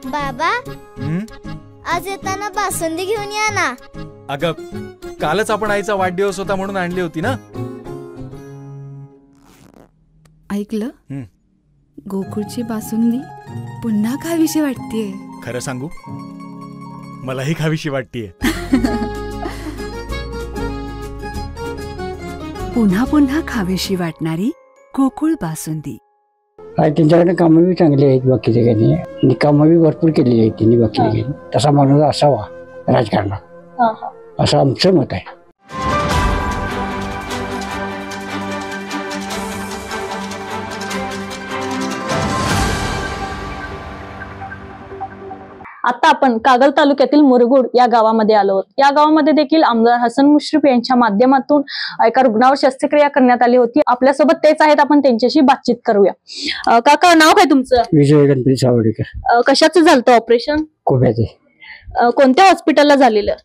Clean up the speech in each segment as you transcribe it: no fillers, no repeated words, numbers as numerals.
बाबा आज येताना बासुंदी घेऊन या ना. अगं कालच आपण आईचा वाढदिवस होता म्हणून आणली होती ना. ऐकलं, गोकुळची बासुंदी पुन्हा खावीशी वाटतेय. खरं सांगू, मलाही खावीशी वाटतेय. पुन्हा पुन्हा खावीशी वाटणारी गोकुळ बासुंदी. त्यांच्याकडे कामं बी चांगली आहेत बाकीच्या काही, आणि कामं बी भरपूर केलेली आहेत त्यांनी बाकीच्या काही. तसा माणूस असावा राजकारणात, असं आमचं मत आहे. आता आपण कागल तालुक्यातील मुरगुड या गावामध्ये आलो आहोत. या गावामध्ये देखील आमदार हसन मुश्रीफ यांच्या माध्यमातून एका रुग्णावर शस्त्रक्रिया करण्यात आली होती. आपल्यासोबत तेच आहेत, आपण त्यांच्याशी बातचीत करूया. काका, नाव काय तुमचं? विजय गणपती सावडेकर. कशाचं झालं ऑपरेशन? कोब्याचे. कोणत्या हॉस्पिटलला झालेलं?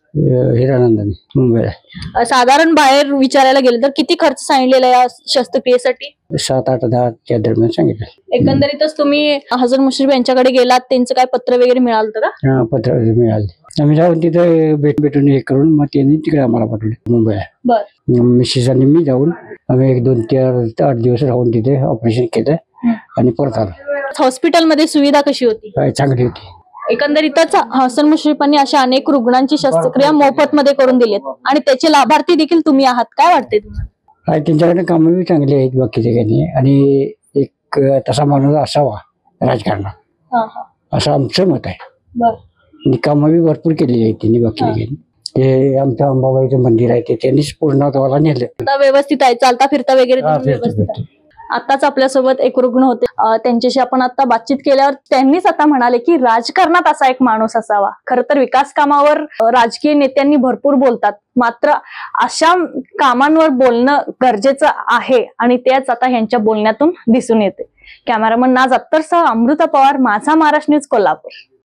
हिरानंदानी, मुंबईला. साधारण बाहेर विचारायला गेलं तर किती खर्च सांगितलेला या शस्त्रक्रियेसाठी? 7-8-10 दरम्यान सांगितलं. एकंदरीतच तुम्ही हसन मुश्रीफ यांच्याकडे गेलात, त्यांचं काय पत्र वगैरे मिळालं का? हा, पत्र मिळाले. आम्ही जाऊन तिथे भेटून हे करून मग त्यांनी तिकडे आम्हाला पाठवले मुंबईला. बरं. मिसेस आणि मी जाऊन आम्ही 1-2-8 दिवस राहून तिथे ऑपरेशन केलं आणि परत आलो. हॉस्पिटलमध्ये सुविधा कशी होती? चांगली होती. एकंदरीतच हसन मुश्रीफांनी अशा अनेक रुग्णांची शस्त्रक्रिया मोफत मध्ये करून दिली आणि त्याचे लाभार्थी देखील तुम्ही आहात. काय वाटते तुम्हाला? त्यांच्याकडे कामं बी चांगली आहेत बाकीच्या काही, आणि एक तसा माणूस असावा राजकारणात, असं आमचं मत आहे. आणि कामं बी भरपूर केलेली आहेत त्यांनी बाकीच्या काही. ते आमच्या अंबाबाईचं मंदिर आहे ते त्यांनीच पूर्णत्वाला नेलं. व्यवस्थित आहे, चालता फिरता वगैरे. आताच आपल्यासोबत एक रुग्ण होते, त्यांच्याशी आपण आता बातचीत केल्यावर त्यांनीच आता म्हणाले की राजकारणात असा एक माणूस असावा. खरं तर विकास कामावर राजकीय नेत्यांनी भरपूर बोलतात, मात्र अशा कामांवर बोलणं गरजेचं आहे आणि तेच आता ह्यांच्या बोलण्यातून दिसून येते. कॅमेरामन नाज अत्तरसह अमृता पवार, माझा महाराष्ट्र न्यूज, कोल्हापूर.